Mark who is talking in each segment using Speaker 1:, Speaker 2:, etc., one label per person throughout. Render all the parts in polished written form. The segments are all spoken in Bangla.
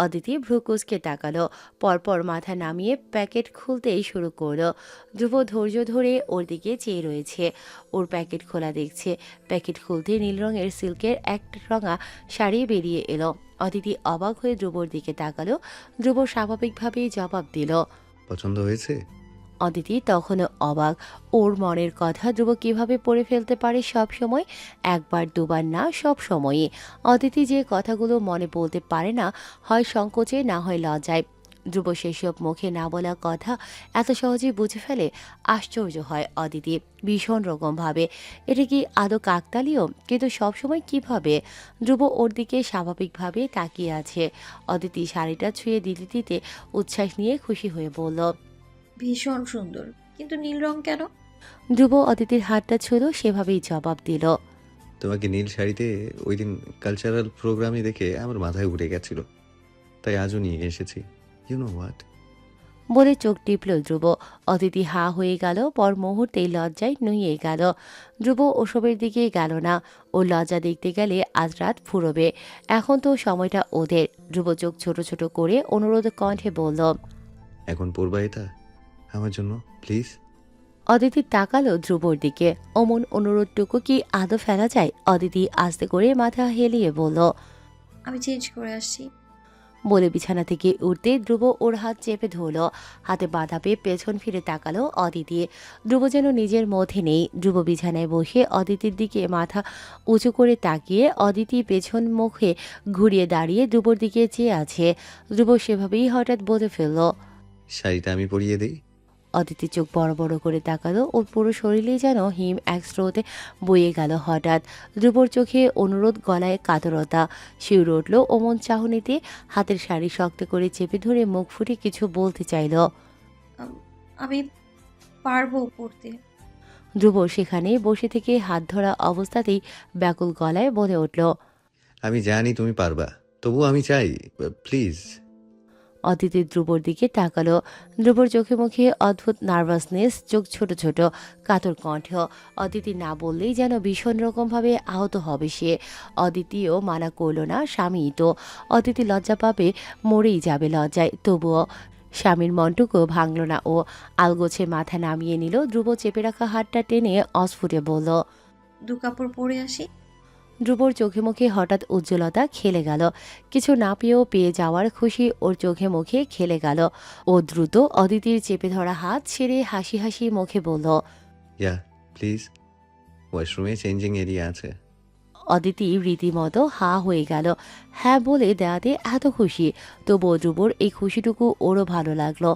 Speaker 1: অদিতি ভ্রু কুঁচকে তাকালো, পরপর মাথা নামিয়ে প্যাকেট খুলতেই শুরু করলো। ধ্রুব ধৈর্য ধরে ওর দিকে চেয়ে রয়েছে। ওর প্যাকেট খোলা দেখছে। প্যাকেট খুলতে নীল রঙের সিল্কের এক রঙা শাড়ি বেরিয়ে এলো। অদিতি অবাক হয়ে ধ্রুবর দিকে তাকালো। ধ্রুব স্বাভাবিকভাবেই জবাব দিল।
Speaker 2: পছন্দ হয়েছে?
Speaker 1: অদিতি তখনও অবাক। ওর মনের কথা ধ্রুব কিভাবে পড়ে ফেলতে পারে সব সময়, একবার দুবার না, সব সময়ই। অদিতি যে কথাগুলো মনে বলতে পারে না, হয় সংকোচে না হয় লজ্জায়। ধ্রুব সেসব মুখে না বলা কথা এত সহজেই বুঝে ফেলে। আশ্চর্য হয় অদিতি ভীষণ রকমভাবে। এটা কি আদৌ কাকতালীয়? কিন্তু সবসময় কিভাবে? ধ্রুব ওর দিকে স্বাভাবিকভাবে তাকিয়ে আছে। অদিতি শাড়িটা ছুঁয়ে দিতে দিতে উচ্ছ্বাস নিয়ে খুশি হয়ে বলল।
Speaker 3: ভীষণ সুন্দর, কিন্তু নীল রং কেন?
Speaker 1: ধ্রুব অদিতির হাতটা ছুঁলো, সেভাবেই জবাব দিল।
Speaker 2: তোমাকে নীল শাড়িতে ওই দিন কালচারাল প্রোগ্রামে দেখে আমার মাথায় উঠে গেছিল, তাই আজও নিয়ে এসেছি। You know what?
Speaker 1: বলে চোখ টিপল ধ্রুব। অদিতি হা হয়ে গেল, পর মুহূর্তেই লজ্জায় নুয়ে গেল। ধ্রুব ওসবের দিকে গেল না। ও লজ্জা দেখতে গেলে আজ রাত ফুরবে। এখন তো সময়টা ওদের। ধ্রুব চোখ ছোট ছোট করে অনুরোধ কণ্ঠে বলল।
Speaker 2: এখন পরবা এটা আমার জন্য, প্লিজ?
Speaker 1: অদিতি তাকালো ধ্রুবর দিকে। অমন অনুরোধটুকু কি আদৌ ফেলা যায়? অদিতি আস্তে করে মাথা হেলিয়ে বলল।
Speaker 3: আমি চেঞ্জ করে আসছি।
Speaker 1: বলে বিছানা থেকে উঠতে ধ্রুব ওর হাত চেপে ধরল। হাতে বাধা পেয়ে পেছন ফিরে তাকালো অদিতি। ধ্রুব যেন নিজের মধ্যে নেই। ধ্রুব বিছানায় বসে অদিতির দিকে মাথা উঁচু করে তাকিয়ে অদিতি পেছন মুখে ঘুরিয়ে দাঁড়িয়ে ধ্রুবর দিকে চেয়ে আছে। ধ্রুব সেভাবেই হঠাৎ বলে ফেলল।
Speaker 2: শাড়িটা আমি পরিয়ে দিই?
Speaker 1: অদিতি চোখ বড় বড় করে তাকালো। ওর পুরো শরীরে যেন হিম এক স্রোতে বয়ে গেল হঠাৎ। ধ্রুবর চোখে অনুরোধ, গলায় কাতরতা। শিউরে উঠল অমন চাহনিতে। হাতের শাড়ি শক্ত করে চেপে ধরে মুখ ফুটে কিছু বলতে চাইল।
Speaker 3: আমি পারবো পড়তে।
Speaker 1: ধ্রুব সেখানে বসে থেকে হাত ধরা অবস্থাতেই ব্যাকুল গলায় বলে উঠল।
Speaker 2: আমি জানি তুমি পারবা, তবুও আমি চাই, প্লিজ।
Speaker 1: অদিতি ধ্রুবর দিকে তাকালো। ধ্রুবর চোখে মুখে অদ্ভুত নার্ভাসনেস, চোখ ছোট ছোট, কাতর কণ্ঠ। অদিতি না বললেই যেন ভীষণ রকমভাবে আহত হবে সে। অদিতিও মানা করল না, স্বামীই তো। অদিতি লজ্জা পাবে, মরেই যাবে লজ্জায়। তবুও স্বামীর মনটুকু ভাঙল না ও। আলগোছে মাথা নামিয়ে নিল। ধ্রুব চেপে রাখা হাতটা টেনে অস্ফুটে বলল।
Speaker 3: দু কাপড় পরে আসি।
Speaker 1: ধ্রুবর চোখে মুখে হঠাৎ উজ্জ্বলতা খেলে গেল। কিছু না পেয়েও পেয়ে যাওয়ার খুশি ওর চোখে মুখে খেলে গেল। ও দ্রুত অদিতির চেপে ধরা হাত ছেড়ে হাসি হাসি মুখে বলল।
Speaker 2: ইয়া, প্লিজ। ওয়াশরুমে চেঞ্জিং এরিয়া আছে।
Speaker 1: অদিতি রীতিমতো হা হয়ে গেল। হ্যাঁ বলে দেয়াতে এত খুশি। তবুও ধ্রুবর এই খুশিটুকু ওরও ভালো লাগলো।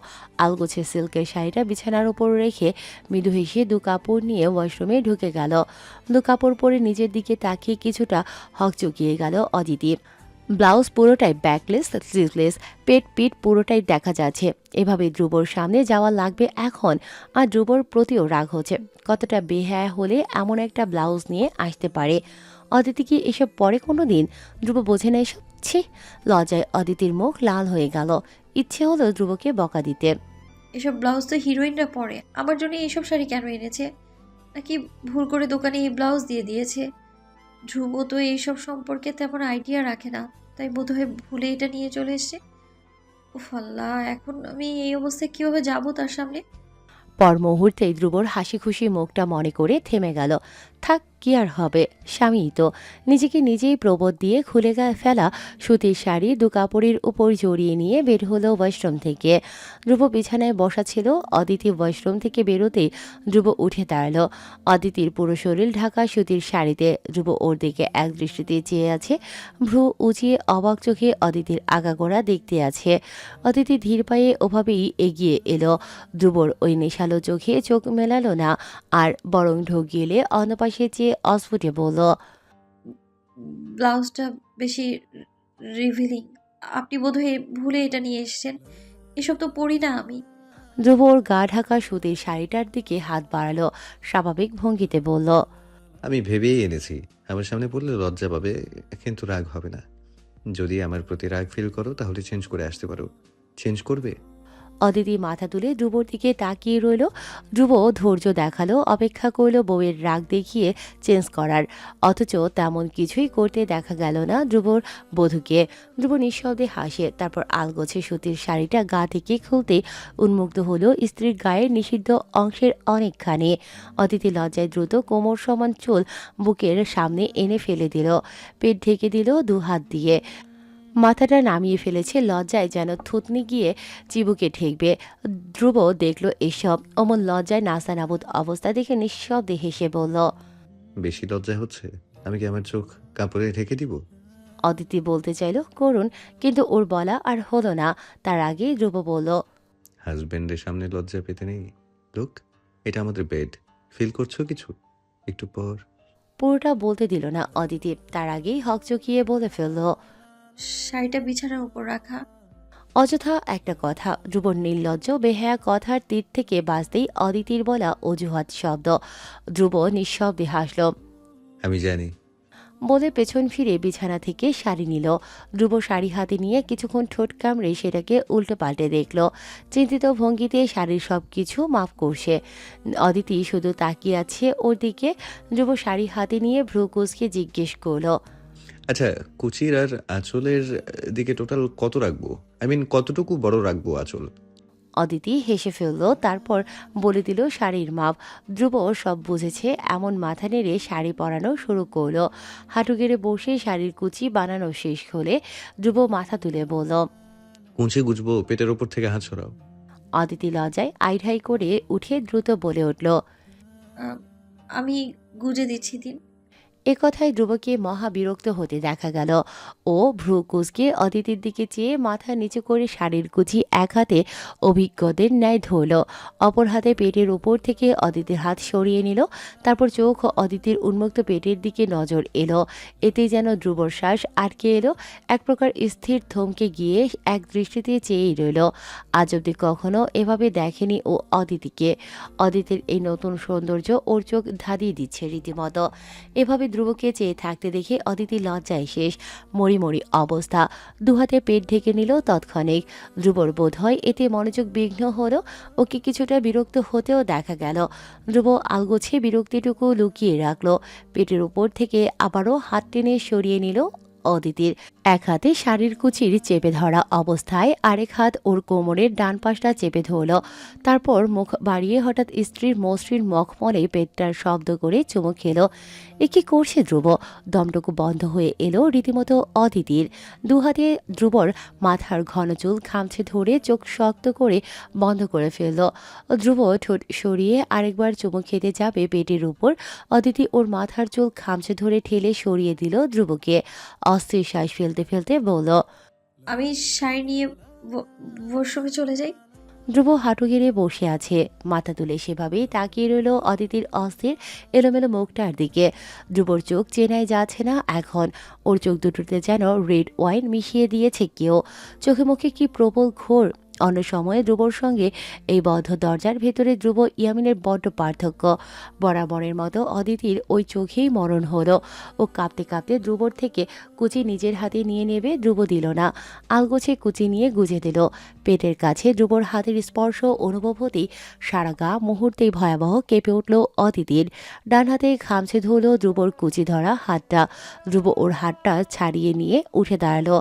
Speaker 1: আলগোছে সিল্কের শাড়িটা বিছানার উপর রেখে মৃদু হেসে দু কাপড় নিয়ে ওয়াশরুমে ঢুকে গেল। দু কাপড় পরে নিজের দিকে তাকিয়ে কিছুটা হকচকিয়ে গেল অদিতি। ব্লাউজ পুরোটাই ব্যাকলেস, স্লিভলেস, পেট পিঠ পুরোটাই দেখা যাচ্ছে। এভাবে ধ্রুবর সামনে যাওয়া লাগবে এখন। আর ধ্রুবর প্রতিও রাগ হচ্ছে। কতটা বেহায়া হলে এমন একটা ব্লাউজ নিয়ে আসতে পারে? অদিতি কি এসব পরে কোনো দিন? ধ্রুব বোঝে না এসব। ছি! লজ্জায় অদিতির মুখ লাল হয়ে গেল। ইচ্ছে হলো ধ্রুবকে বকা দিতে।
Speaker 3: এসব ব্লাউজ তো হিরোইনরা পরে, আমার জন্য এইসব শাড়ি কেন এনেছে? নাকি ভুল করে দোকানে এই ব্লাউজ দিয়ে দিয়েছে? ধ্রুব তো এইসব সম্পর্কে তেমন আইডিয়া রাখে না, তাই বোধহয় ভুলে এটা নিয়ে চলে এসছে। উফ আল্লাহ, এখন আমি এই অবস্থায় কিভাবে যাবো তার সামনে?
Speaker 1: পর মুহূর্তেই ধ্রুবর হাসি খুশি মুখটা মনে করে থেমে গেল। থাক, কি আর হবে, স্বামীই তো। নিজেকে নিজেই প্রবোধ দিয়ে খুলে ফেলা সুতির শাড়ি দু কাপড়ের উপর জড়িয়ে নিয়ে বের হলো ওয়াশরুম থেকে। ধ্রুব বিছানায় বসা ছিল। অদিতি ওয়াশরুম থেকে বেরোতেই ধ্রুব উঠে দাঁড়ালো। অদিতির পুরো শরীর ঢাকা সুতির শাড়িতে। ধ্রুব ওর দিকে এক দৃষ্টিতে চেয়ে আছে। ভ্রু উঁচিয়ে অবাক চোখে অদিতির আগাগোড়া দেখতে আছে। অদিতি ধীর পায়ে ওভাবেই এগিয়ে এলো। ধ্রুবর ওই নেশালো চোখে চোখ মেলালো না, আর বরং ঢোক গিলে অন্য পাশে চেয়ে অস্ফুটে বলল।
Speaker 3: ব্লাউজটা বেশি রিভিলিং। আপনি বোধহয় ভুলে এটা নিয়ে এসেছেন। এসব তো পরি না আমি।
Speaker 1: ধ্রুব ওর গা ঢাকা সুতির শাড়িটার দিকে হাত বাড়ালো, স্বাভাবিক ভঙ্গিতে বলল।
Speaker 2: আমি ভেবেই এনেছি, আমার সামনে পড়লে লজ্জা পাবে, কিন্তু রাগ হবে না। যদি আমার প্রতি রাগ ফিল করো তাহলে চেঞ্জ করে আসতে পারো। চেঞ্জ করবে?
Speaker 1: অদিতি মাথা তুলে ধ্রুবর দিকে তাকিয়ে রইল। ধ্রুব ধৈর্য দেখালো, অপেক্ষা করল বউয়ের রাগ দেখিয়ে চেঞ্জ করার, অথচ তেমন কিছুই করতে দেখা গেল না ধ্রুবর বধূকে। ধ্রুব নিঃশব্দে হাসে, তারপর আলগোছে সুতির শাড়িটা গা থেকে খুলতে উন্মুক্ত হলো স্ত্রীর গায়ের নিষিদ্ধ অংশের অনেকখানি। অদিতি লজ্জায় দ্রুত কোমর সমান চুল বুকের সামনে এনে ফেলে দিল, পেট ঢেকে দিল দু হাত দিয়ে। মাথাটা নামিয়ে ফেলেছে, লজ্জায় যেন থুতনি গিয়ে চিবুকে ঠেকবে। ধ্রুব দেখল এসব, অমন লজ্জায় নাস্তানাবুদ অবস্থা দেখে নিঃশব্দে হেসে বলল,
Speaker 2: বেশি লজ্জা হচ্ছে? আমি কি আমার চোখ কাপড়ে ঢেকে দিব?
Speaker 1: অদিতি বলতে চাইল করুন, কিন্তু ওর বলা আর হলো না। তার আগেই ধ্রুব বলল,
Speaker 2: হাজবেন্ডের সামনে লজ্জা পেতে নেই। লুক, এটা আমাদের বেড। ফিল করছো কিছু? একটু পর।
Speaker 1: পুরোটা বলতে দিল না অদিতি, তার আগেই হকচকিয়ে বলে ফেলল,
Speaker 3: শাড়িটা বিছানার উপর রাখা।
Speaker 1: অযথা একটা কথা। ধ্রুবর নির্লজ্জ বেহায়া কথার তীর থেকে বাঁচতেই অদিতির বলা অজুহাত শব্দ। ধ্রুব নিঃশব্দে হাসল,
Speaker 2: আমি জানি।
Speaker 1: বলে পেছন ফিরে বিছানা থেকে শাড়ি নিল। ধ্রুব শাড়ি হাতে নিয়ে কিছুক্ষণ ঠোঁট কামড়ে সেটাকে উল্টো পাল্টে দেখল। চিন্তিত ভঙ্গিতে শাড়ির সব কিছু মাফ করছে। অদিতি শুধু তাকিয়ে আছে ওর দিকে। ধ্রুব শাড়ি হাতে নিয়ে ভ্রু কুঁচকে জিজ্ঞেস করল,
Speaker 2: আচ্ছা, কুচির আর আঁচলের দিকে টোটাল কত রাখবো? আই মিন, কতটুকু বড় রাখবো আঁচল?
Speaker 1: অদিতি হেসে ফেলল, তারপর বলে দিল শাড়ির মাপ। ধ্রুব সব বুঝেছে, এমন মাথা নেড়ে শাড়ি পরানো শুরু করলো। হাঁটু গেড়ে বসে শাড়ির কুচি বানানো শেষ হলে ধ্রুব মাথা তুলে বলল,
Speaker 2: কুঁচি গুজবো, পেটের ওপর থেকে হাত সরাও।
Speaker 1: অদিতি লজ্জায় আইঢাই করে উঠে দ্রুত বলে উঠল,
Speaker 3: আহ, আমি গুজে দিচ্ছি দিন।
Speaker 1: এ কথায় ধ্রুবকে মহা বিরক্ত হতে দেখা গেল। ও ভ্রু কুঁচকে অদিতির দিকে চেয়ে মাথা নিচু করে শাড়ির কুচি এক হাতে অভিজ্ঞদের ন্যায় ধরল, অপর হাতে পেটের উপর থেকে অদিতির হাত সরিয়ে নিল। তারপর চোখ অদিতির উন্মুক্ত পেটের দিকে নজর এলো। এতেই যেন ধ্রুবর শ্বাস আটকে এলো। এক প্রকার স্থির থমকে গিয়ে এক দৃষ্টিতে চেয়েই রইল। আজ অব্দি কখনো এভাবে দেখেনি ও অদিতিকে। অদিতির এই নতুন সৌন্দর্য ওর চোখ ধাঁধিয়ে দিচ্ছে রীতিমতো। এভাবে ধ্রুবকে চেয়ে থাকতে দেখে অদিতি লজ্জায় শেষ, মরি মরি অবস্থা। দুহাতে পেট ঢেকে নিল তৎক্ষণিক। ধ্রুবর বোধ হয় এতে মনোযোগ বিঘ্ন হলো, ওকে কিছুটা বিরক্ত হতেও দেখা গেল। ধ্রুব আলগোছে বিরক্তিটুকু লুকিয়ে রাখলো। পেটের উপর থেকে আবারও হাত টেনে সরিয়ে নিল অদিতির। এক হাতে শাড়ির কুচির চেপে ধরা অবস্থায় আরেক হাত ওর কোমরের ডান পাশটা চেপে ধরল। তারপর মুখ বাড়িয়ে হঠাৎ স্ত্রীর মসৃণ মখমলে পেটটার শব্দ করে চুমু খেল। এ কি করছে ধ্রুব? দমটুকু বন্ধ হয়ে এলো রীতিমতো অদিতির। দুহাতে ধ্রুবর মাথার ঘন চুল খামছে ধরে চোখ শক্ত করে বন্ধ করে ফেলল। ধ্রুব ঠোঁট সরিয়ে আরেকবার চুমু খেতে যাবে পেটের উপর। অদিতি ওর মাথার চুল খামছে ধরে ঠেলে সরিয়ে দিল ধ্রুবকে। অস্থির শ্বাস ফেলতে ফেলতে বলল,
Speaker 3: আমি শাড়ি নিয়ে ওয়াশরুমে চলে যাই।
Speaker 1: ধ্রুব হাঁটু গেড়ে বসে আছে, মাথা তুলে সেভাবেই তাকিয়ে রইল অদিতির অস্থির এলোমেলো মুখটার দিকে। ধ্রুবর চোখ চেনাই যাচ্ছে না এখন। ওর চোখ দুটোতে যেন রেড ওয়াইন মিশিয়ে দিয়েছে কেউ। চোখে মুখে কি প্রবল ঘোর। অন্য সময়ে ধ্রুবর সঙ্গে এই বদ্ধ দরজার ভেতরে ধ্রুব ইয়ামিনের বড্ড পার্থক্য। বরাবরের মতো অদিতির ওই চোখেই মরণ হলো। ও কাঁপতে কাঁপতে ধ্রুবর থেকে কুচি নিজের হাতে নিয়ে নেবে, ধ্রুব দিল না। আলগোছে কুচি নিয়ে গুজে দিল। পেটের কাছে ধ্রুবর হাতের স্পর্শ অনুভব হতেই সারা গা মুহূর্তেই ভয়াবহ কেঁপে উঠল অদিতির। ডান হাতে খামছে ধরল ধ্রুবর কুচি ধরা হাতটা। ধ্রুব ওর হাতটা ছাড়িয়ে নিয়ে উঠে দাঁড়ালো।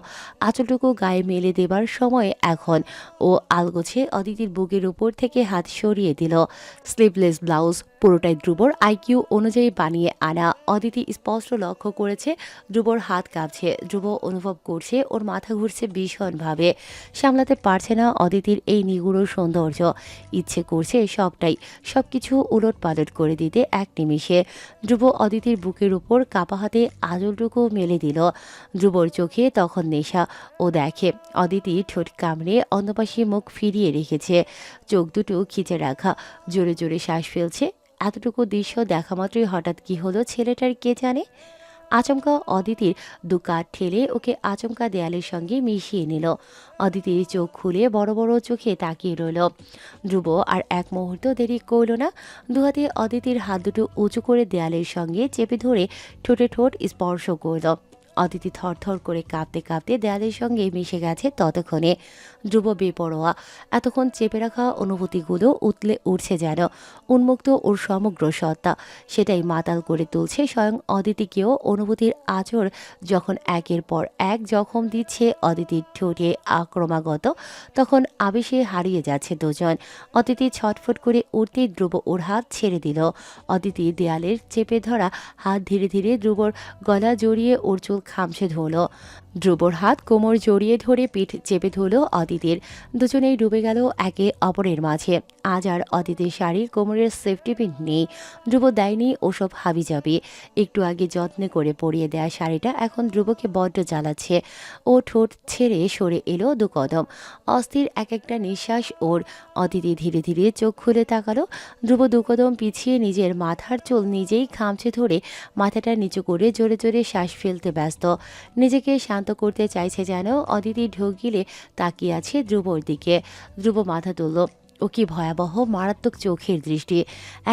Speaker 1: আঁচলটুকু গায়ে মেলে দেবার সময় এখন। ও আলগোছে অদিতির বুকের উপর থেকে হাত সরিয়ে দিল। স্লিভলেস ব্লাউজ পুরোটাই ধ্রুবর আইকিউ অনুযায়ী বানিয়ে আনা। অদিতি স্পষ্ট লক্ষ্য করেছে ধ্রুবর হাত কাঁপছে। ধ্রুব অনুভব করছে ওর মাথা ঘুরছে ভীষণভাবে। সামলাতে পারছে না অদিতির এই নিগুড় সৌন্দর্য। ইচ্ছে করছে সবকিছু উলট পালট করে দিতে এক নিমিষে। ধ্রুব অদিতির বুকের উপর কাপা হাতে আঁচলটুকু মেলে দিল। ধ্রুবর চোখে তখন নেশা। ও দেখে অদিতি ঠোঁট কামড়ে অন্যপাশে মুখ ফিরিয়ে রেখেছে, চোখ দুটো খিচে রাখা, জোরে জোরে শ্বাস ফেলছে। এতটুকু দৃশ্য দেখা মাত্রই হঠাৎ কি হলো ছেলেটার কে জানে। আচমকা অদিতির দু কাঠ ঠেলে ওকে আচমকা দেয়ালের সঙ্গে মিশিয়ে নিল। অদিতির চোখ খুলে বড় বড় চোখে তাকিয়ে রইল। ধ্রুব আর এক মুহূর্ত দেরি করল না। দুহাতে অদিতির হাত দুটো উঁচু করে দেয়ালের সঙ্গে চেপে ধরে ঠোঁটে ঠোঁট স্পর্শ করল। অদিতি থরথর করে কাঁপতে কাঁপতে দেয়ালের সঙ্গে মিশে গেছে ততক্ষণে। ধ্রুব বেপরোয়া, এতক্ষণ চেপে রাখা অনুভূতিগুলো উতলে উঠছে যেন। উন্মুক্ত ওর সমগ্র সত্তা, সেটাই মাতাল করে তুলছে স্বয়ং অদিতিকেও। অনুভূতির আঁচড় যখন একের পর এক জখম দিচ্ছে অদিতির ঠোঁটে আক্রমাগত, তখন আবেশে হারিয়ে যাচ্ছে দুজন। অদিতি ছটফট করে উঠতেই ধ্রুব ওর হাত ছেড়ে দিল। অদিতি দেয়ালের চেপে ধরা হাত ধীরে ধীরে ধ্রুবর গলা জড়িয়ে ওর চুল খামছে ধরল। ধ্রুবর হাত কোমর জড়িয়ে ধরে পিঠ চেপে ধরল অদিতির। দুজনেই ডুবে গেল একে অপরের মাঝে। আজ আর অদিতির শাড়ির কোমরের সেফটি পিন নেই। ধ্রুব দেয়নি ওসব হাবিজাবি। একটু আগে যত্নে করে পরিয়ে দেয়া শাড়িটা এখন ধ্রুবকে বড্ড জ্বালাচ্ছে। ও ঠোঁট ছেড়ে সরে এলো দু কদম। অস্থির এক একটা নিঃশ্বাস ওর। অদিতি ধীরে ধীরে চোখ খুলে তাকালো। ধ্রুব দু কদম পিছিয়ে নিজের মাথার চুল নিজেই খামচে ধরে মাথাটা নিচু করে জোরে জোরে শ্বাস ফেলতে ব্যস্ত। নিজেকে শান্ত করতে চাইছে যেন। অদিতি ঢোক গিলে তাকিয়ে আছে ধ্রুবর দিকে। ধ্রুব মাথা তুলল। ও কি ভয়াবহ মারাত্মক চোখের দৃষ্টি!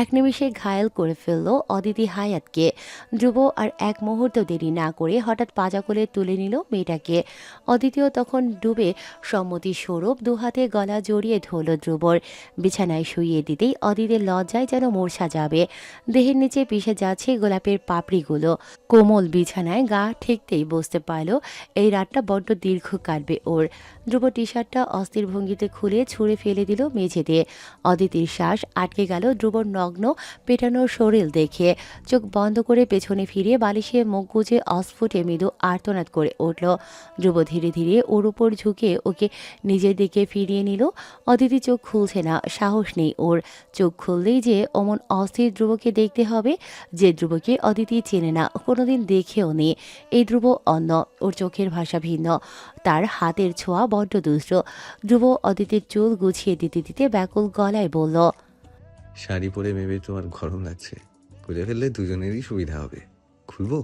Speaker 1: এক নিমিষে ঘায়েল করে ফেলল অদিতি হায়াতকে। ধ্রুব আর এক মুহূর্ত দেরি না করে হঠাৎ পাজা কোলে তুলে নিল মেয়েটাকে। অদিতিও তখন ডুবে সম্মতি স্বরূপ দুহাতে গলা জড়িয়ে ধরল ধ্রুবর। বিছানায় শুইয়ে দিতেই অদিতির লজ্জায় যেন মূর্ছা যাবে। দেহের নিচে পিষে যাচ্ছে গোলাপের পাপড়িগুলো। কোমল বিছানায় গা ঠেকতেই বুঝতে পারল এই রাতটা বড্ড দীর্ঘ কাটবে ওর। ধ্রুব টি শার্টটা অস্থির ভঙ্গিতে খুলে ছুঁড়ে ফেলে দিল মেঝেতে। অদিতির শ্বাস আটকে গেল ধ্রুবর নগ্ন পেটানোর শরীর দেখে। চোখ বন্ধ করে পেছনে ফিরে বালিশে মুখ গুজে অস্ফুটে মৃদু আর্তনাদ করে উঠল। ধ্রুব ধীরে ধীরে ওর উপর ঝুঁকে ওকে নিজের দিকে ফিরিয়ে নিল। অদিতি চোখ খুলছে না, সাহস নেই ওর। চোখ খুললেই যে অমন অস্থির ধ্রুবকে দেখতে হবে, যে ধ্রুবকে অদিতি চেনে না, কোনোদিন দেখেও নেই। এই ধ্রুব অন্য, ওর চোখের ভাষা ভিন্ন, তার হাতের ছোঁয়া বড্ড দুষ্ট। ধ্রুব অদিতির চুল গুছিয়ে দিতে দিতে ব্যাকুল গলায় বলল,
Speaker 2: শাড়ি পরে ভেবে তোমার গরম লাগছে, খুলে ফেললে দুজনেরই সুবিধা হবে। খুলবো?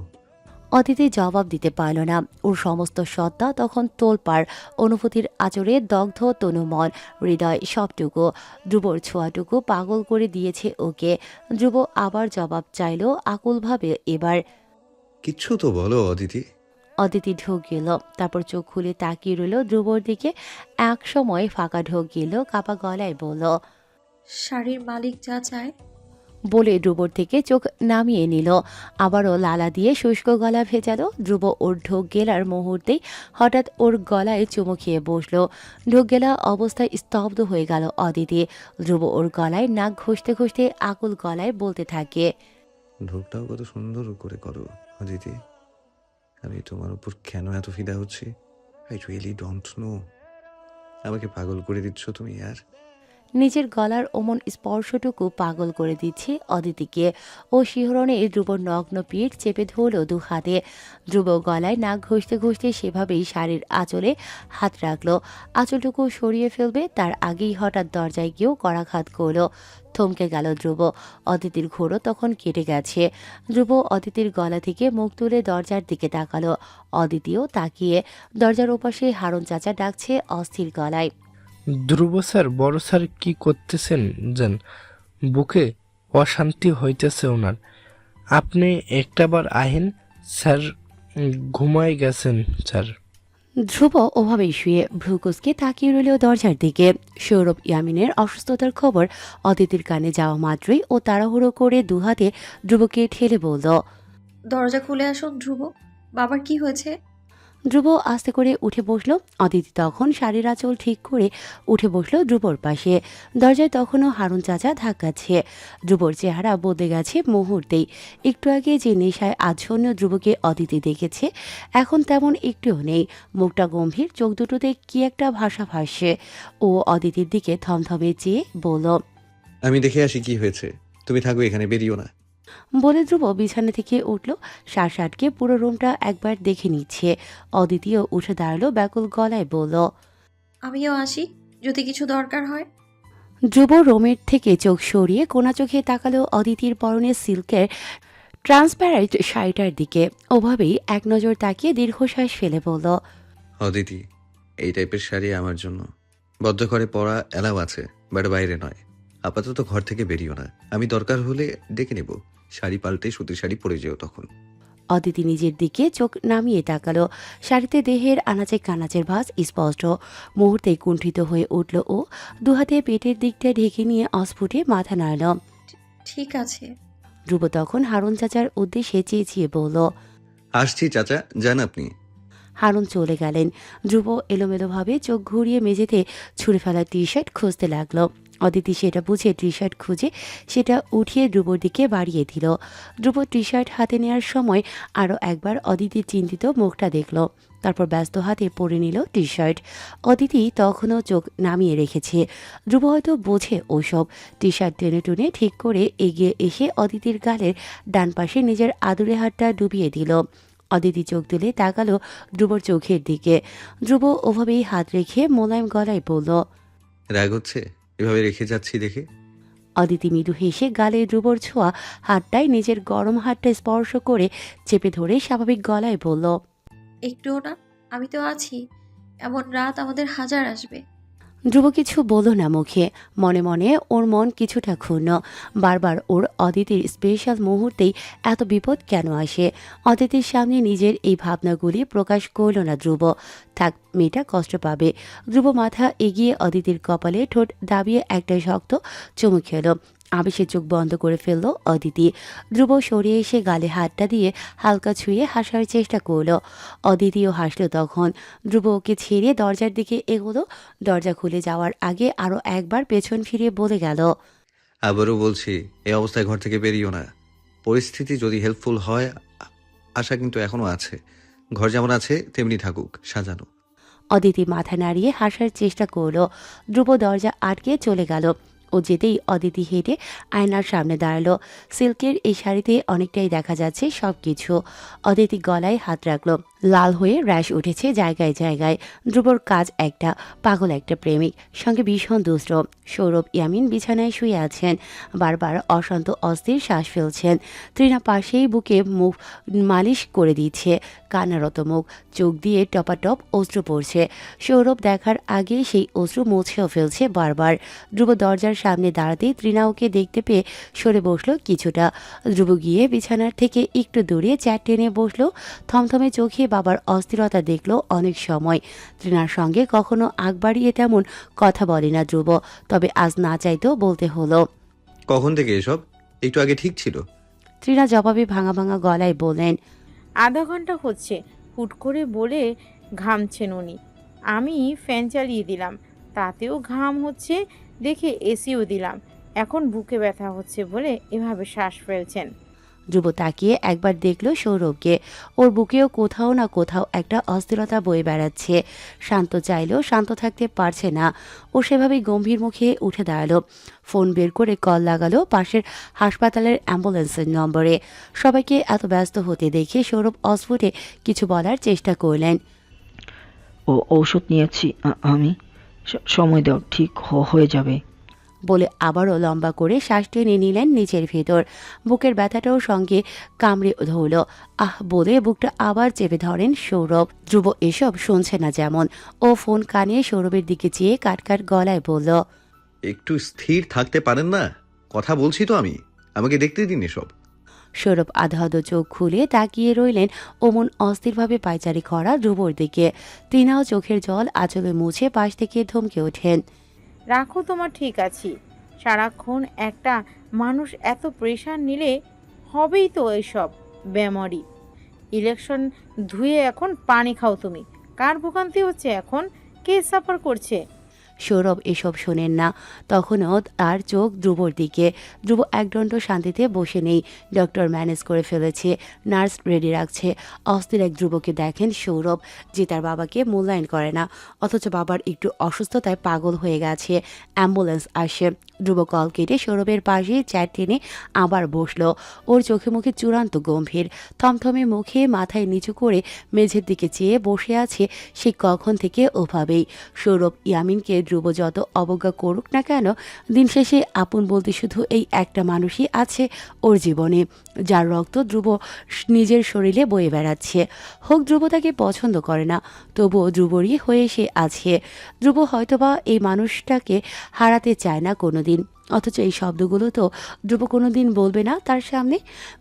Speaker 1: অদিতি জবাব দিতে পারল না। ওর সমস্ত সত্তা তখন তোলপাড়। অনুভূতির আচরে দগ্ধ তনুমন, হৃদয় সবটুকু। ধ্রুবর ছোঁয়াটুকু পাগল করে দিয়েছে ওকে। ধ্রুব আবার জবাব চাইল আকুলভাবে এবার।
Speaker 2: কিচ্ছু তো বলো অদিতি।
Speaker 1: অদিতি ঢোক গেল, তারপর চোখ খুলে তাকিয়ে রইল ধ্রুবর দিকে। এক সময় ফাঁকা ঢোক গেল, কাপা গলায় বলল,
Speaker 3: শাড়ির মালিক যা চায়।
Speaker 1: বলে ধ্রুবর থেকে চোখ নামিয়ে নিল। আবারও লালা দিয়ে শুষ্ক গলা ভেজালো। ধ্রুব ওর ঢোক গেলার মুহূর্তেই হঠাৎ ওর গলায় চুমু খেয়ে বসলো। ঢোক গেলা অবস্থায় স্তব্ধ হয়ে গেল অদিতি। ধ্রুব ওর গলায় নাক ঘষতে ঘষতে আকুল গলায় বলতে থাকে,
Speaker 2: ঢোকটাও কত সুন্দর করে করো অদিতি। আমি তোমার উপর কেন এত ফিদা হচ্ছি, আই রিয়েলি ডোন্ট নো। আমাকে পাগল করে দিচ্ছ তুমি আর।
Speaker 1: নিজের গলার অমন স্পর্শটুকু পাগল করে দিচ্ছে অদিতিকে। ও শিহরণে ধ্রুবর নগ্ন পিঠ চেপে ধরল দু হাতে। ধ্রুব গলায় নাক ঘষতে ঘষতে সেভাবেই শাড়ির আঁচলে হাত রাখল। আঁচলটুকু সরিয়ে ফেলবে তার আগেই হঠাৎ দরজায় গিয়েও করাঘাত করল। থমকে গেল ধ্রুব। অদিতির ঘোরও তখন কেটে গেছে। ধ্রুব অদিতির গলা থেকে মুখ তুলে দরজার দিকে তাকালো। অদিতিও তাকিয়ে। দরজার ওপাশে হারুন চাচা ডাকছে অস্থির গলায়,
Speaker 4: ধ্রুব স্যার, বড় স্যার কি করতেছেন যেন? বুকে অশান্তি হইতেছে ওনার। আপনি একটাবার আহেন স্যার, ঘুমায় গেছেন স্যার।
Speaker 1: ধ্রুব ওভাবেই শুয়ে ভ্রুকুসকে তাকিয়ে রইল দরজার দিকে। সৌরভ ইয়ামিনের অসুস্থতার খবর অদিতির কানে যাওয়া মাত্রই ও তাড়াহুড়ো করে দুহাতে ধ্রুবকে ঠেলে বলল,
Speaker 3: দরজা খুলে আসুন ধ্রুব, বাবার কি হয়েছে?
Speaker 1: ধ্রুব আস্তে করে উঠে বসলো। অদিতি তখন শাড়ির আঁচল ঠিক করে উঠে বসলো ধ্রুবর পাশে। দরজায় তখনও হারুন চাচা ধাক্কাচ্ছে। ধ্রুবর চেহারা বদলে গেছে মুহূর্তেই। একটু আগে যে নেশায় আচ্ছন্ন ধ্রুবকে অদিতি দেখেছে, এখন তেমন একটুও নেই। মুখটা গম্ভীর, চোখ দুটোতে কি একটা ভাষা ভাসছে। ও অদিতির দিকে থমথমে চেয়ে বলল,
Speaker 2: আমি দেখে আসি কি হয়েছে, তুমি থাকো এখানে, বেরিও না।
Speaker 1: বলে ধ্রুব বিছানা থেকে উঠল। শ্বাস আটকে পুরো রুমটা একবার দেখে নিচ্ছে। অদিতিও উঠে দাঁড়ালো, ব্যাকুল গলায় বলল,
Speaker 3: আমিও আসি যদি কিছু দরকার হয়।
Speaker 1: ধ্রুব রোমের থেকে চোখ সরিয়ে কোনা চোখে তাকালো অদিতির পরনে সিল্কের ট্রান্সপ্যারেন্ট শাড়িটার দিকে। ওভাবেই এক নজর তাকিয়ে দীর্ঘশ্বাস ফেলে বলল,
Speaker 2: অদিতি, এই টাইপের শাড়ি আমার জন্য বদ্ধ ঘরে পরা এলাও আছে, বাট বাইরে নয়। আপাতত ঘর থেকে বেরিও না, আমি দরকার হলে ডেকে নেব। শাড়ি পাল্টে সুতির শাড়ি পরে যেও তখন।
Speaker 1: অদিতি নিজের দিকে চোখ নামিয়ে তাকালো। শাড়িতে দেহের আনাচে কানাচের ভাঁজ স্পষ্ট। মুহূর্তেই কুণ্ঠিত হয়ে উঠল ও, দুহাতে পেটের দিকটা ঢেকে নিয়ে অস্ফুটে মাথা নাড়ল।
Speaker 3: ঠিক আছে।
Speaker 1: ধ্রুব তখন হারুন চাচার উদ্দেশ্যে চেঁচিয়ে বলল।
Speaker 2: আসছি চাচা, যান আপনি।
Speaker 1: হারুন চলে গেলেন। ধ্রুব এলোমেলোভাবে চোখ ঘুরিয়ে মেঝেতে ছুঁড়ে ফেলা টি শার্ট খুঁজতে লাগলো। অদিতি সেটা বুঝে টি শার্ট খুঁজে সেটা উঠিয়ে ধ্রুবর দিকে বাড়িয়ে দিল। ধ্রুব টি শার্ট হাতে নেওয়ার সময় আরও একবার অদিতির চিন্তিত মুখটা দেখল। তারপর ব্যস্ত হাতে পরে নিল টি শার্ট। অদিতি তখনও চোখ নামিয়ে রেখেছে। ধ্রুব হয়তো বোঝে ওসব। টি শার্ট টেনে টুনে ঠিক করে এগিয়ে এসে অদিতির গালের ডান পাশে নিজের আদুরে হাতটা ডুবিয়ে দিল। অদিতি চোখ তুলে তাকালো ধ্রুবর চোখের দিকে। ধ্রুব ওভাবেই হাত রেখে মোলায়েম গলায় বলল।
Speaker 2: রাগ হচ্ছে এভাবে রেখে যাচ্ছি দেখে?
Speaker 1: অদিতি মৃদু হেসে গালে ধ্রুবর ছোঁয়া হাতটায় নিজের গরম হাতটা স্পর্শ করে চেপে ধরে স্বাভাবিক গলায় বলল।
Speaker 3: একটুও না, আমি তো আছি। এমন রাত আমাদের হাজার আসবে।
Speaker 1: ধ্রুব কিছু বলল না মুখে। মনে মনে ওর মন কিছুটা ক্ষুণ্ণ। বারবার ওর অদিতির স্পেশাল মুহূর্তেই এত বিপদ কেন আসে? অদিতির সামনে নিজের এই ভাবনাগুলি প্রকাশ করল না ধ্রুব। থাক, মেয়েটা কষ্ট পাবে। ধ্রুব মাথা এগিয়ে অদিতির কপালে ঠোঁট দাবিয়ে একটা শক্ত চুমু খেল। আবেশে চোখ বন্ধ করে ফেলল অদিতি। ধ্রুব সরিয়ে এসে গালে হাতটা দিয়ে হালকা ছুঁয়ে হাসার চেষ্টা করল। অদিতিও হাসল তখন। ধ্রুব ওকে ছেড়ে দরজার দিকে এগোলো। দরজা খুলে যাওয়ার আগে আরও একবার পেছন ফিরে বলে গেল।
Speaker 2: আবারও বলছি, এই অবস্থায় ঘর থেকে বেরিও না। পরিস্থিতি যদি হেল্পফুল হয়, আশা কিন্তু এখনো আছে। ঘর যেমন আছে তেমনি থাকুক, সাজানো।
Speaker 1: অদিতি মাথা নাড়িয়ে হাসার চেষ্টা করল। ধ্রুব দরজা আটকে চলে গেল। ও যেতেই অদিতি হেঁটে আয়নার সামনে দাঁড়ালো। সিল্কের এই শাড়িতে অনেকটাই দেখা যাচ্ছে সব কিছু। অদিতি গলায় হাত রাখলো। লাল হয়ে র্যাশ উঠেছে জায়গায় জায়গায়। ধ্রুবর কাজ একটা, পাগল একটা প্রেমিক, সঙ্গে ভীষণ দুষ্ট। সৌরভ ইয়ামিন বিছানায় শুয়ে আছেন। বারবার অশান্ত অস্থির শ্বাস ফেলছেন। তৃণা পাশেই বুকে মুখ মালিশ করে দিচ্ছে। কান্নারত মুখ, চোখ দিয়ে টপাটপ অশ্রু পড়ছে। সৌরভ দেখার আগে সেই অশ্রু মুছেও ফেলছে বারবার। ধ্রুব দরজার সামনে দাঁড়াতেই তৃণা ওকে দেখতে পেয়ে সরে বসলো কিছুটা। ধ্রুব গিয়ে বিছানার থেকে একটু দূরে চেয়ার টেনে বসলো। থমথমে চোখে বাবার অস্থিরতা দেখলো অনেক সময়। তৃণার সঙ্গে কখনো আগ বাড়িয়ে তেমন কথা বলে না ধ্রুব, তবে আজ না চাইতেও বলতে হলো।
Speaker 2: কখন থেকে এসব? একটু আগে ঠিক ছিল।
Speaker 1: তৃণা জবাবে ভাঙা ভাঙা গলায় বললেন।
Speaker 5: আধা ঘন্টা হচ্ছে। হুট করে বলে ঘামছেন উনি। আমি ফ্যান চালিয়ে দিলাম, তাতেও ঘাম হচ্ছে দেখে এসিও দিলাম। এখন বুকে ব্যথা হচ্ছে বলে এভাবে শ্বাস ফেলছেন।
Speaker 1: ধ্রুব তাকিয়ে একবার দেখলো সৌরভকে। ওর বুকেও কোথাও না কোথাও একটা অস্থিরতা বয়ে বেড়াচ্ছে। শান্ত চাইলেও শান্ত থাকতে পারছে না। ও সেভাবেই গম্ভীর মুখে উঠে দাঁড়ালো। ফোন বের করে কল লাগালো পাশের হাসপাতালের অ্যাম্বুলেন্সের নম্বরে। সবাইকে এত ব্যস্ত হতে দেখে সৌরভ অস্ফুটে কিছু বলার চেষ্টা করলেন।
Speaker 6: ঔষধ নিয়েছি আমি। সময় দাও, ঠিক হয়ে যাবে।
Speaker 1: বলে আবারও লম্বা করে শ্বাস টেনে নিলেন নিচের ভেতর। বুকের ব্যথাটাও সঙ্গে কামড়ে ধরল। আহ বলে বুকটা আবার চেপে ধরেন সৌরভ। ধ্রুব এসব শুনছে না যেমন। ও ফোন কানে সৌরভের দিকে চেয়ে কাটকাট গলায় বলল।
Speaker 2: একটু স্থির থাকতে পারেন না? কথা বলছি তো আমি, আমাকে দেখতে দিন এসব।
Speaker 1: সৌরভ আধা আধো চোখ খুলে তাকিয়ে রইলেন অমন অস্থিরভাবে পায়চারি করা ধ্রুবর দিকে। তৃণাও চোখের জল আঁচলে মুছে পাশ থেকে ধমকে ওঠেন।
Speaker 5: রাখো, তোমার ঠিক আছি। সারাক্ষণ একটা মানুষ এত প্রেশার নিলে হবেই তো এইসব বেমারি। ইলেকশন ধুয়ে এখন পানি খাও তুমি। কার ভোগান্তি হচ্ছে এখন? কে সাফার করছে?
Speaker 1: সৌরভ এসব শোনেন না। তখনও তার চোখ ধ্রুবর দিকে। ধ্রুব একদণ্ড শান্তিতে বসে নেই। ডক্টর ম্যানেজ করে ফেলেছে, নার্স রেডি রাখছে। অস্থির এক ধ্রুবকে দেখেন সৌরভ, যে তার বাবাকে মূল্যায়ন করে না, অথচ বাবার একটু অসুস্থতায় পাগল হয়ে গেছে। অ্যাম্বুলেন্স আসে। ধ্রুব কল কেটে সৌরভের পাশে চেয়ার টেনে আবার বসলো। ওর চোখে মুখে চূড়ান্ত গম্ভীর। থমথমে মুখে মাথায় নিচু করে মেঝের দিকে চেয়ে বসে আছে সে কখন থেকে ওভাবেই। সৌরভ ইয়ামিনকে ধ্রুব যত অবজ্ঞা করুক না কেন, দিন শেষে আপন বলতে শুধু এই একটা মানুষই আছে ওর জীবনে, যার রক্ত ধ্রুব নিজের শরীরে বয়ে বেড়াচ্ছে। হোক ধ্রুব তাকে পছন্দ করে না, তবুও ধ্রুবরই হয়ে সে আছে। ধ্রুব হয়তোবা এই মানুষটাকে হারাতে চায় না কোনোদিন, অথচ এই শব্দগুলো তো ধ্রুব কোনোদিন বলবে না তার সামনে।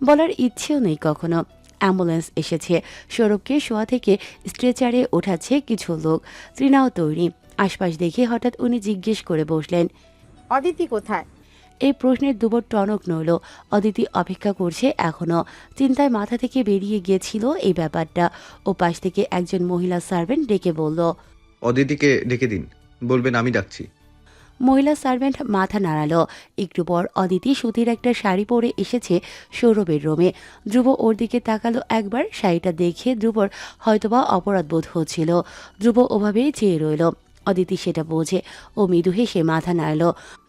Speaker 1: বলার ইচ্ছেও নেই কখনো। অ্যাম্বুলেন্স এসেছে। সৌরভকে শোয়া থেকে স্ট্রেচারে ওঠাচ্ছে কিছু লোক। তৃণাও তৈরি। আশপাশ দেখে হঠাৎ উনি জিজ্ঞেস করে বসলেন।
Speaker 5: অদিতি কোথায়?
Speaker 1: এই প্রশ্নের দুবার টনক নড়ল। অদিতি অপেক্ষা করছে এখনো। চিন্তায় মাথা থেকে বেরিয়ে গিয়েছিল এই ব্যাপারটা। ও পাশ থেকে একজন মহিলা সার্ভেন্ট ডেকে বলল।
Speaker 2: অদিতিকে ডেকে দিন, বলবেন আমি ডাকছি।
Speaker 1: মহিলা সার্ভেন্ট মাথা নাড়ালো। একটু পর অদিতি সুতির একটা শাড়ি পরে এসেছে সৌরভের রুমে। ধ্রুব ওর দিকে তাকালো একবার। শাড়িটা দেখে ধ্রুবর হয়তোবা অপরাধ বোধ হচ্ছিল। ধ্রুব ওভাবেই চেয়ে রইল। অদিতি সেটা বোঝে। ও মৃদু হেসে মাথা নাড়ল।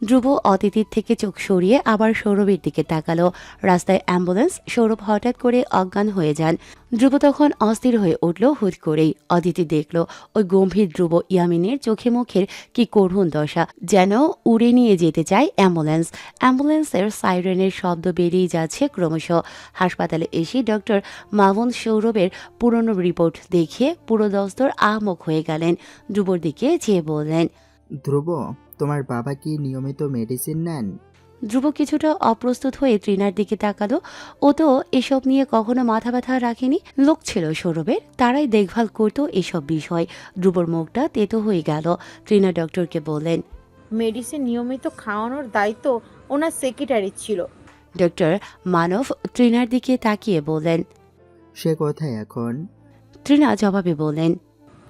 Speaker 1: ধ্রুব অদিতির থেকে চোখ সরিয়ে আবার সৌরভের দিকে তাকালো। রাস্তায় অ্যাম্বুলেন্স। সৌরভ হঠাৎ করে অজ্ঞান হয়ে যান। ধ্রুব তখন অস্থির হয়ে উঠল হুট করেই। অদিতি দেখল ওই গম্ভীর ধ্রুব ইয়ামিনের চোখে মুখের কি করুণ দশা। যেন উড়ে নিয়ে যেতে চায় অ্যাম্বুলেন্স। অ্যাম্বুলেন্সের সাইরেনের শব্দ বেরিয়ে যাচ্ছে ক্রমশ। হাসপাতালে এসে ডক্টর মামুন সৌরভের পুরনো রিপোর্ট দেখে পুরো দস্তর আহমক হয়ে গেলেন। ধ্রুবর দিকে চেয়ে বললেন।
Speaker 7: ধ্রুব, তোমার বাবা কি নিয়মিত মেডিসিন নেন?
Speaker 1: ধ্রুব কিছুটা অপ্রস্তুত হয়ে তৃণার দিকে তাকালো। ও তো এসব নিয়ে কখনো মাথা ব্যথা রাখেনি। লোক ছিল সৌরভের, তারাই দেখভাল করতো এসব বিষয়। ধ্রুবর মুখটা তেতো হয়ে গেল। তৃণা ডক্টরকে বললেন।
Speaker 5: মেডিসিন নিয়মিত খাওয়ানোর দায়িত্ব ওনার সেক্রেটারির ছিল।
Speaker 1: ডক্টর মানব তৃণার দিকে তাকিয়ে বললেন।
Speaker 7: সে কোথায় এখন?
Speaker 1: তৃণা জবাবে বললেন।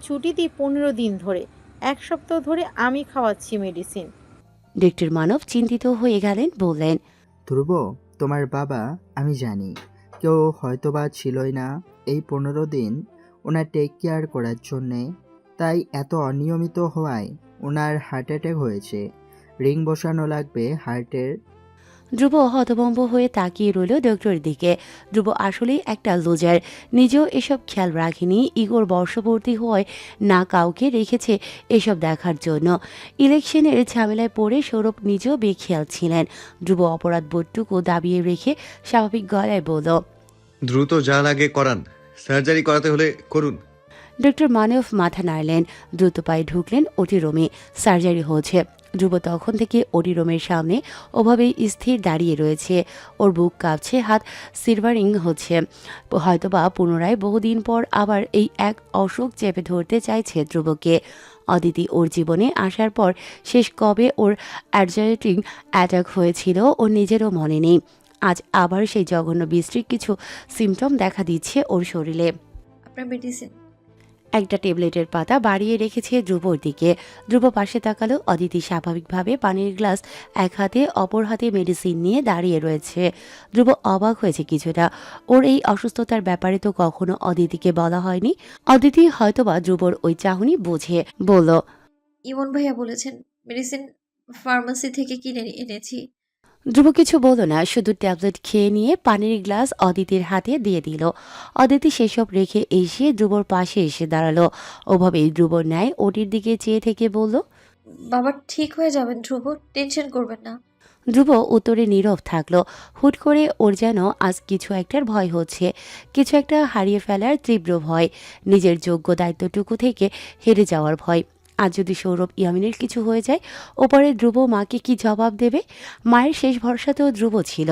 Speaker 5: ছুটিতে 15 দিন ধরে, 1 সপ্তাহ ধরে আমি খাওয়াচ্ছি মেডিসিন।
Speaker 1: ডক্টর মানব চিন্তিত হয়ে গেলেন, বললেন।
Speaker 7: ধ্রুব, তোমার বাবা, আমি জানি কেউ হয়তোবা ছিলই না এই 15 দিন ওনার টেক কেয়ার করার জন্যে, তাই এত অনিয়মিত হওয়ায় ওনার হার্ট অ্যাটাক হয়েছে। রিং বসানো লাগবে হার্টের।
Speaker 1: ধ্রুব হতভম্ব হয়ে তাকিয়ে রইল ডক্টরের দিকে। ধ্রুব আসলেই একটা লুজার। নিজেও এসব খেয়াল রাখেনি। ইগোর বর্ষবর্তী হওয়ায় না কাউকে রেখেছে এসব দেখার জন্য। ইলেকশনের ঝামেলায় পড়ে সৌরভ নিজেও বেখেয়াল ছিলেন। ধ্রুব অপরাধ বোধটুকু দাবিয়ে রেখে স্বাভাবিক গলায় বলল।
Speaker 2: দ্রুত যা লাগে করান, সার্জারি করাতে হলে করুন।
Speaker 1: ডক্টর মানব মাথা নাড়লেন। দ্রুত পায়ে ঢুকলেন ওটি রুমে। সার্জারি হচ্ছে। ধ্রুব তখন থেকে ওটি রুমের সামনে ওভাবেই স্থির দাঁড়িয়ে রয়েছে। ওর বুক কাঁপছে, হাত সিলভারিং হচ্ছে। হয়তোবা পুনরায় বহুদিন পর আবার এই এক অসুখ চেপে ধরতে চাইছে ধ্রুবকে। অদিতি ওর জীবনে আসার পর শেষ কবে ওর অ্যাডজারেটিং অ্যাটাক হয়েছিল ওর নিজেরও মনে নেই। আজ আবার সেই জঘন্য বিশ্রী কিছু সিমটম দেখা দিচ্ছে ওর শরীরে।
Speaker 3: আপনার মেডিসিন।
Speaker 1: একটা ট্যাবলেটের পাতা বাড়িয়ে রেখেছে ধ্রুবর দিকে। ধ্রুব পাশে তাকালো। অদিতি স্বাভাবিকভাবে পানির গ্লাস এক হাতে, অপর হাতে মেডিসিন নিয়ে দাঁড়িয়ে রয়েছে। ধ্রুব অবাক হয়েছে কিছুটা। ওর এই অসুস্থতার ব্যাপারে তো কখনো অদিতিকে বলা হয়নি। অদিতি হয়তোবা ধ্রুবর ওই চাহনি বুঝে বলল।
Speaker 3: ইমন ভাইয়া বলেছেন মেডিসিন ফার্মেসি থেকে কিনে এনেছি।
Speaker 1: ধ্রুব কিছু বলল না, শুধু ট্যাবলেট খেয়ে নিয়ে পানির গ্লাস অদিতির হাতে দিয়ে দিল। অদিতি সেসব রেখে এসে ধ্রুবর পাশে এসে দাঁড়ালো। ওভাবেই ধ্রুবর ন্যায় ওটির দিকে চেয়ে থেকে বলল।
Speaker 3: বাবা ঠিক হয়ে যাবেন ধ্রুব, টেনশন করবেন না।
Speaker 1: ধ্রুব উত্তরে নীরব থাকলো। হুট করে ওর যেন আজ কিছু একটার ভয় হচ্ছে। কিছু একটা হারিয়ে ফেলার তীব্র ভয়। নিজের যোগ্য দায়িত্বটুকু থেকে হেরে যাওয়ার ভয়। আজ যদি সৌরভ ইয়ামিনের কিছু হয়ে যায়, ওপরে ধ্রুব মাকে কি জবাব দেবে? মায়ের শেষ ভরসাতেও ধ্রুব ছিল।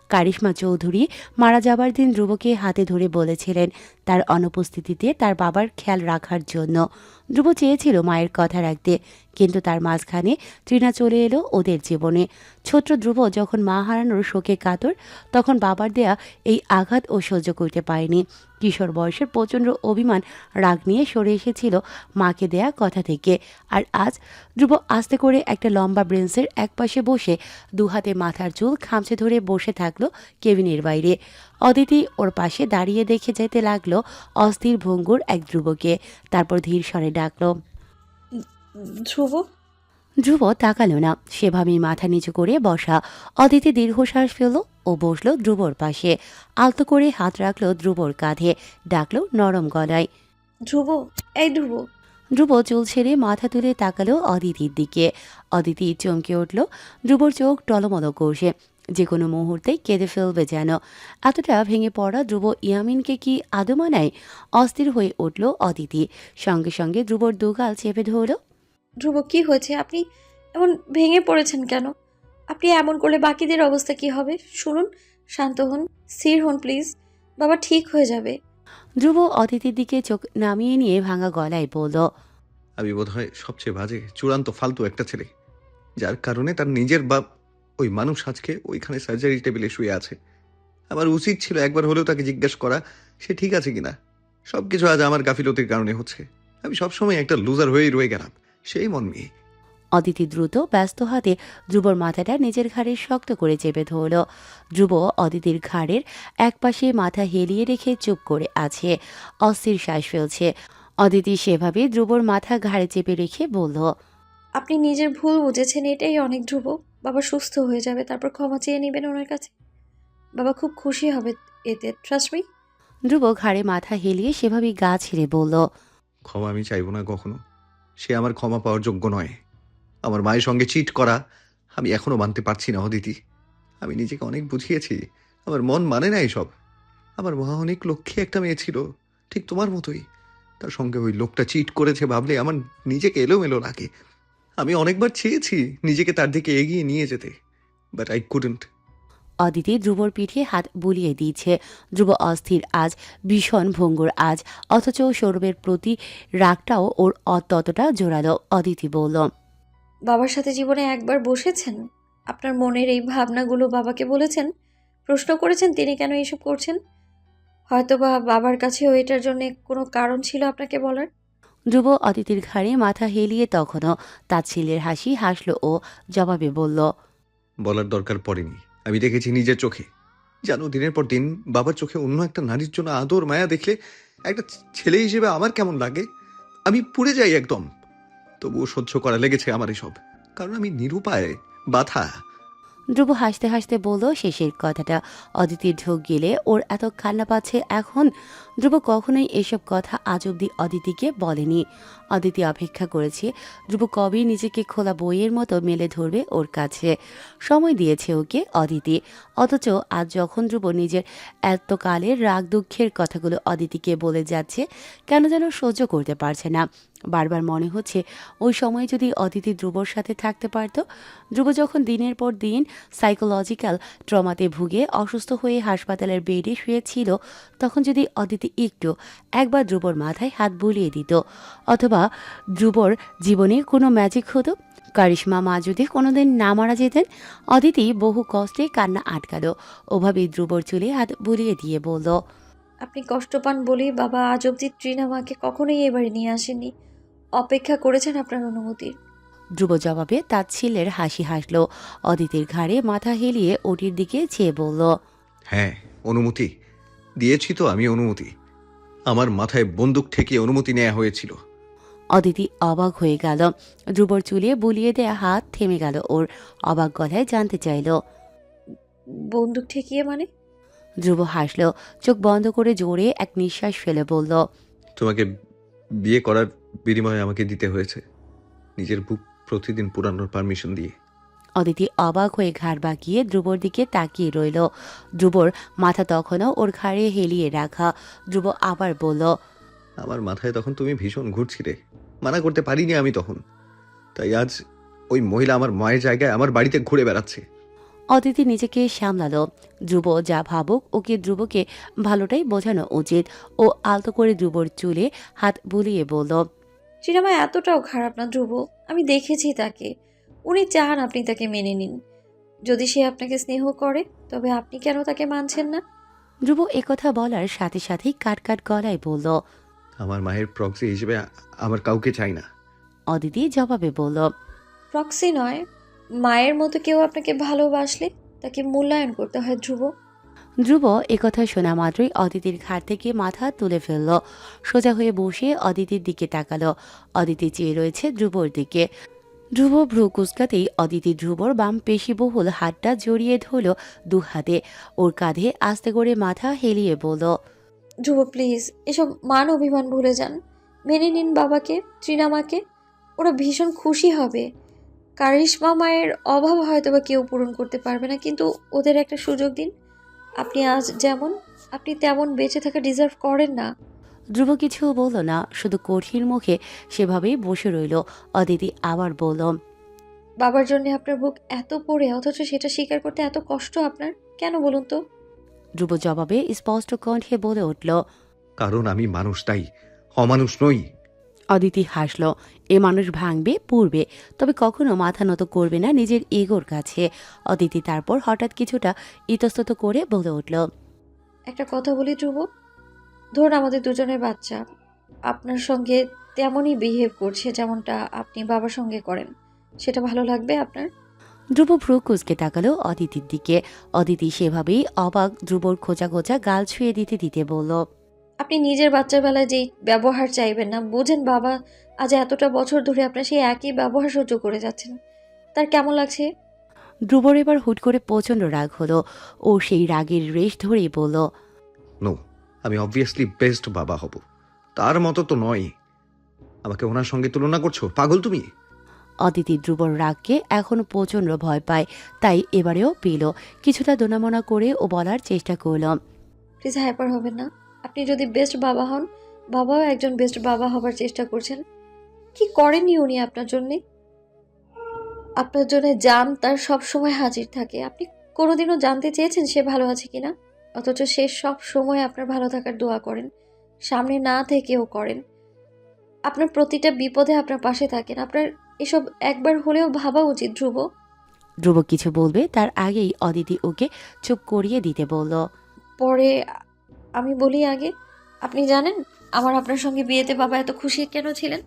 Speaker 1: কারিশমা চৌধুরী মারা যাবার দিন ধ্রুবকে হাতে ধরে বলেছিলেন তার অনুপস্থিতিতে তার বাবার খেয়াল রাখার জন্য। ধ্রুব চেয়েছিল মায়ের কথা রাখতে, কিন্তু তার মাঝখানে তৃণা চলে এলো ওদের জীবনে। ছোট্ট ধ্রুব যখন মা হারানোর শোকে কাতর, তখন বাবার দেয়া এই আঘাত ও সহ্য করতে পারেনি। কিশোর বয়সের প্রচণ্ড অভিমান, রাগ নিয়ে সরে এসেছিল মাকে দেয়া কথা থেকে। আর আজ ধ্রুব আস্তে করে একটা লম্বা ব্রেঞ্চের একপাশে বসে দুহাতে মাথার চুল খামচে ধরে বসে থাকলো কেবিনের বাইরে। অদিতি ওর পাশে দাঁড়িয়ে দেখে যেতে লাগলো অস্থির ভঙ্গুর এক ধ্রুবকে। তারপর ধীর স্বরে ডাকলো।
Speaker 3: ধ্রুব।
Speaker 1: ধ্রুব তাকালো না। সেভাবেই মাথা নিচু করে বসা। অদিতি দীর্ঘশ্বাস ফেলল ও বসলো ধ্রুবর পাশে। আলতো করে হাত রাখলো ধ্রুবর কাঁধে। ডাকলো নরম গলায়।
Speaker 3: ধ্রুব, এই ধ্রুব।
Speaker 1: ধ্রুব চুল ছেড়ে মাথা তুলে তাকালো অদিতির দিকে। অদিতি চমকে উঠল। ধ্রুবর চোখ টলমল করছে, যে কোনো মুহূর্তেই কেঁদে ফেলবে যেন। এতটা ভেঙে পড়া ধ্রুব ইয়ামিনকে কি আদৌ মানায়? অস্থির হয়ে উঠল অদিতি। সঙ্গে সঙ্গে ধ্রুবর দুগাল চেপে ধরল।
Speaker 3: ধ্রুব কি হয়েছে? আপনি এমন ভেঙে পড়েছেন কেন? আপনি এমন করলে বাকিদের অবস্থা কি হবে? শুনুন, শান্ত হন, স্থির হন প্লিজ। বাবা ঠিক হয়ে যাবে।
Speaker 1: ধ্রুব অদিতির দিকে চোখ নামিয়ে নিয়ে ভাঙা গলায় বলল,
Speaker 2: আমি বোধহয় সবচেয়ে বাজে চূড়ান্ত ফালতু একটা ছেলে, যার কারণে তার নিজের বাপ ওই মানুষ আজকে ওইখানে সার্জারি টেবিলে শুয়ে আছে। আমার উচিত ছিল একবার হলেও তাকে জিজ্ঞেস করা সে ঠিক আছে কিনা। সবকিছু আজ আমার গাফিলতির কারণে হচ্ছে। আমি সবসময় একটা লুজার হয়েই রয়ে গেলাম, সেই মন মেয়ে।
Speaker 1: অদিতি দ্রুত ব্যস্ত হাতে ধ্রুবর মাথাটা নিজের ঘাড়ে শক্ত করে চেপে ধরল। ধ্রুব অদিতির ঘাড়ের একপাশে মাথা হেলিয়ে রেখে চুপ করে আছে, অস্থির শ্বাস ফেলছে। অদিতি সেভাবে ধ্রুবর মাথা ঘাড়ে চেপে রেখে বলল,
Speaker 3: আপনি নিজের ভুল বুঝেছেন, এটাই অনেক ধ্রুব। বাবা সুস্থ হয়ে যাবে, তারপর ক্ষমা চেয়ে নেবেন ওনার কাছে। বাবা খুব খুশি হবে এতে, ট্রাস্ট মি।
Speaker 1: ধ্রুব ঘাড়ে মাথা হেলিয়ে সেভাবেই গা ছেড়ে বলল,
Speaker 2: ক্ষমা আমি চাইব না কখনো। সে আমার ক্ষমা পাওয়ার যোগ্য নয়। আমার মায়ের সঙ্গে চিট করা আমি এখনো মানতে পারছি না অদিতি। আমি নিজেকে অনেক বুঝিয়েছি, আমার মন মানে না এসব। আমার মা অনেক লক্ষ্মী একটা মেয়ে ছিল, ঠিক তোমার মতোই। তার সঙ্গে ওই লোকটা চিট করেছে ভাবলে আমার নিজেকে এলোমেলো লাগে। আমি অনেকবার চেয়েছি নিজেকে তার দিকে এগিয়ে নিয়ে যেতে, বাট আই কুডন্ট।
Speaker 1: অদিতি ধ্রুবর পিঠে হাত বুলিয়ে দিয়েছে। ধ্রুব অস্থির আজ, ভীষণ ভঙ্গুর আজ, অথচ সৌরভের প্রতি রাগটাও ওর ততটা জোরালো। অদিতি বলল,
Speaker 3: বাবার সাথে জীবনে একবার বসেছেন? আপনার মনের এই ভাবনাগুলো বাবাকে বলেছেন? প্রশ্ন করেছেন তিনি কেন এইসব করছেন? হয়তোবা বাবার কাছেও এটার জন্য কোনো কারণ ছিল আপনাকে বলার।
Speaker 1: ধ্রুব অদিতির ঘাড়ে মাথা হেলিয়ে তখনও তাচ্ছিল্যের হাসি হাসল ও জবাবে বলল,
Speaker 2: বলার দরকার পড়েনি। আমি দেখেছি নিজের চোখে। জানো, দিনের পর দিন বাবার চোখে অন্য একটা নারীর জন্য আদর মায়া দেখলে একটা ছেলে হিসেবে আমার কেমন লাগে। আমি পুড়ে যাই একদম। তবুও সহ্য করা লেগেছে আমার এসব, কারণ আমি নিরুপায়, বাধা।
Speaker 1: ধ্রুব হাসতে হাসতে বলল শেষের কথাটা। অদিতির ঢোক গেলে ওর এত কান্না পাচ্ছে এখন। ধ্রুব কখনোই এসব কথা আজ অব্দি অদিতিকে বলেনি। অদিতি অপেক্ষা করেছে ধ্রুব কবে নিজেকে খোলা বইয়ের মতো মেলে ধরবে ওর কাছে। সময় দিয়েছে ওকে অদিতি। অথচ আজ যখন ধ্রুব নিজের এতকালের রাগ দুঃখের কথাগুলো অদিতিকে বলে যাচ্ছে, কেন যেন সহ্য করতে পারছে না। বারবার মনে হচ্ছে ওই সময় যদি অদিতি ধ্রুবর সাথে থাকতে পারত। ধ্রুব যখন দিনের পর দিন সাইকোলজিক্যাল ট্রমাতে ভুগে অসুস্থ হয়ে হাসপাতালের বেডে শুয়েছিল, তখন যদি অদিতি একবার ধ্রুবর মাথায় হাত বুলিয়ে দিত, অথবা ধ্রুবর জীবনে কোনো ম্যাজিক হতো, কারিশমা মা যদি কোনোদিন না মারা যেতেন। অদিতি বহু কষ্টে কান্না আটকালো। ওভাবেই ধ্রুবর চুলে হাত বুলিয়ে দিয়ে বলল,
Speaker 3: আপনি কষ্ট পান বলেই বাবা আজ অব্দি ট্রিনা মাকে কখনোই এবারে নিয়ে আসেননি। অপেক্ষা করেছেন আপনার অনুমতির।
Speaker 1: ধ্রুব জবাবে তাচ্ছিল্যের হাসি হাসল। অদিতির ঘাড়ে মাথা হেলিয়ে ওটির দিকে চেয়ে বলল,
Speaker 2: হ্যাঁ, অনুমতি দিয়েছি তো আমি। অনুমতি আমার মাথায় বন্দুক ঠেকিয়ে অনুমতি নেওয়া হয়েছিল।
Speaker 1: অদিতি অবাক হয়ে গেল। ধ্রুবর চুলে বুলিয়ে দেয়া হাত থেমে গেল ওর। অবাক গলায় জানতে চাইল।
Speaker 3: বন্দুক ঠেকিয়ে মানে?
Speaker 1: ধ্রুব হাসল, চোখ বন্ধ করে জোরে এক নিঃশ্বাস ফেলে বলল,
Speaker 2: তোমাকে বিয়ে করার বিনিময়ে আমাকে দিতে হয়েছে নিজের বুক প্রতিদিন পুরানোর পারমিশন দিয়ে।
Speaker 1: অদিতি অবাক হয়ে ঘাড় বাঁকিয়ে ধ্রুবর দিকে তাকিয়ে রইল। ধ্রুবর মাথা তখনও ওর ঘাড়ে হেলিয়ে রাখা। ধ্রুব আবার বলল,
Speaker 2: আমার মাথায় তখন তুমি ভীষণ ঘুরছিলে, মানা করতে পারিনি আমি তখন। তাই আজ ওই মহিলা আমার মায়ের জায়গায় আমার বাড়িতে ঘুরে বেড়াচ্ছে।
Speaker 1: অদিতি নিজেকে সামলালো। ধ্রুব যা ভাবুক, ওকে ধ্রুবকে ভালোটাই বোঝানো উচিত। ও আলতো করে ধ্রুবর চুলে হাত বুলিয়ে বলল,
Speaker 3: ট্রিনা মা এতটাও খারাপ না ধ্রুব। আমি দেখেছি তাকে। উনি চান আপনি তাকে মেনে নিন। যদি সে আপনাকে স্নেহ করে, তবে আপনি কেন তাকে মানছেন না?
Speaker 1: ধ্রুব একথা বলার সাথে সাথেই কাট গলায় বলল,
Speaker 2: আমার মায়ের প্রক্সি হিসেবে আমার কাউকে চাই না।
Speaker 1: অদিতি জবাবে বলল,
Speaker 3: প্রক্সি নয়, মায়ের মতো কেউ আপনাকে ভালোবাসলে তাকে মূল্যায়ন করতে হয় ধ্রুব।
Speaker 1: ধ্রুব একথা শোনা মাত্রই অদিতির ঘাট থেকে মাথা তুলে ফেলল। সোজা হয়ে বসে অদিতির দিকে তাকালো। অদিতি চেয়ে রয়েছে ধ্রুবর দিকে। ধ্রুব ভ্রু কুচকাতেই অদিতি ধ্রুবর বাম পেশিবহুল হাতটা জড়িয়ে ধরল দু হাতে। ওর কাঁধে আস্তে করে মাথা হেলিয়ে বলল,
Speaker 3: ধ্রুব প্লিজ, এসব মান অভিমান ভুলে যান। মেনে নিন বাবাকে, ট্রিনা মাকে। ওরা ভীষণ খুশি হবে। কারিশমা মায়ের অভাব হয়তোবা কেউ পূরণ করতে পারবে না, কিন্তু ওদের একটা সুযোগ দিন। আপনি আজ যেমন, আপনি তেমন বেঁচে থাকা ডিজার্ভ করেন না।
Speaker 1: ধ্রুব কিছু বলল না, শুধু কঠিন মুখে সেভাবেই বসে রইল। অদিতি আবার বলল,
Speaker 3: বাবার জন্য আপনার বুক এত পড়ে, অথচ সেটা স্বীকার করতে এত কষ্ট আপনার কেন বলুন তো?
Speaker 1: ধ্রুব জবাবে স্পষ্ট কণ্ঠে বলে উঠল।
Speaker 2: কারণ আমি মানুষ, তাই অমানুষ নই।
Speaker 1: অদিতি হাসল। এ মানুষ ভাঙবে পূর্বে, তবে কখনো মাথা নত করবে না নিজের ইগোর কাছে। অদিতি তারপর হঠাৎ কিছুটা ইতস্তত করে বলে উঠল।
Speaker 3: একটা কথা বলি ধ্রুব, ধরুন আমাদের দুজনের বাচ্চা আপনার সঙ্গে তেমনই বিহেভ করছে যেমনটা আপনি বাবার সঙ্গে করেন, সেটা ভালো লাগবে আপনার?
Speaker 1: ধ্রুব ভ্রু কুঁচকে তাকালো অদিতির দিকে। অদিতি সেভাবেই অবাক ধ্রুবর খোঁচা খোঁচা গাল ছুঁয়ে দিতে দিতে বলল।
Speaker 3: আপনি নিজের বাচ্চার বেলায় যেই ব্যবহার চাইবেন না, বোঝেন বাবা আজ এতটা বছর ধরে আপনার সেই একই ব্যবহার সহ্য করে যাচ্ছেন, তার কেমন লাগছে?
Speaker 1: ধ্রুবর এবার হুট করে প্রচণ্ড রাগ হলো। ও সেই রাগের রেশ ধরেই বলল।
Speaker 2: নো, আমি অবভিয়াসলি বেস্ট বাবা হব, তার মতো তো নয়। আমাকে ওনার সঙ্গে তুলনা করছো, পাগল তুমি?
Speaker 1: অদিতি ধ্রুবর রাগকে এখনো প্রচণ্ড ভয় পায়, তাই এবারেও পেল। কিছুটা দোনামোনা করে ও বলার চেষ্টা করল।
Speaker 3: প্লিজ হাইপার হবেন না। আপনি যদি বেস্ট বাবা হন, বাবাও একজন বেস্ট বাবা হবার চেষ্টা করছেন। কি করেনি উনি আপনার জন্যে? আপনার জন্য জান তার সব সময় হাজির থাকে। আপনি কোনোদিনও জানতে চেয়েছেন সে ভালো আছে কিনা? অথচ সে সব সময় আপনার ভালো থাকার দোয়া করেন, সামনে না থেকেও করেন। আপনার প্রতিটা বিপদে আপনার পাশে থাকেন। আপনার এসব একবার হলেও ভাবা উচিত ধ্রুব।
Speaker 1: ধ্রুব কিছু বলবে তার আগেই অদিতি ওকে চুপ করিয়ে দিতে বলল।
Speaker 3: পরে আমি বলি আগে, আপনি জানেন আমার আপনার সঙ্গে বিয়েতে বাবা এত খুশি কেন ছিলেন?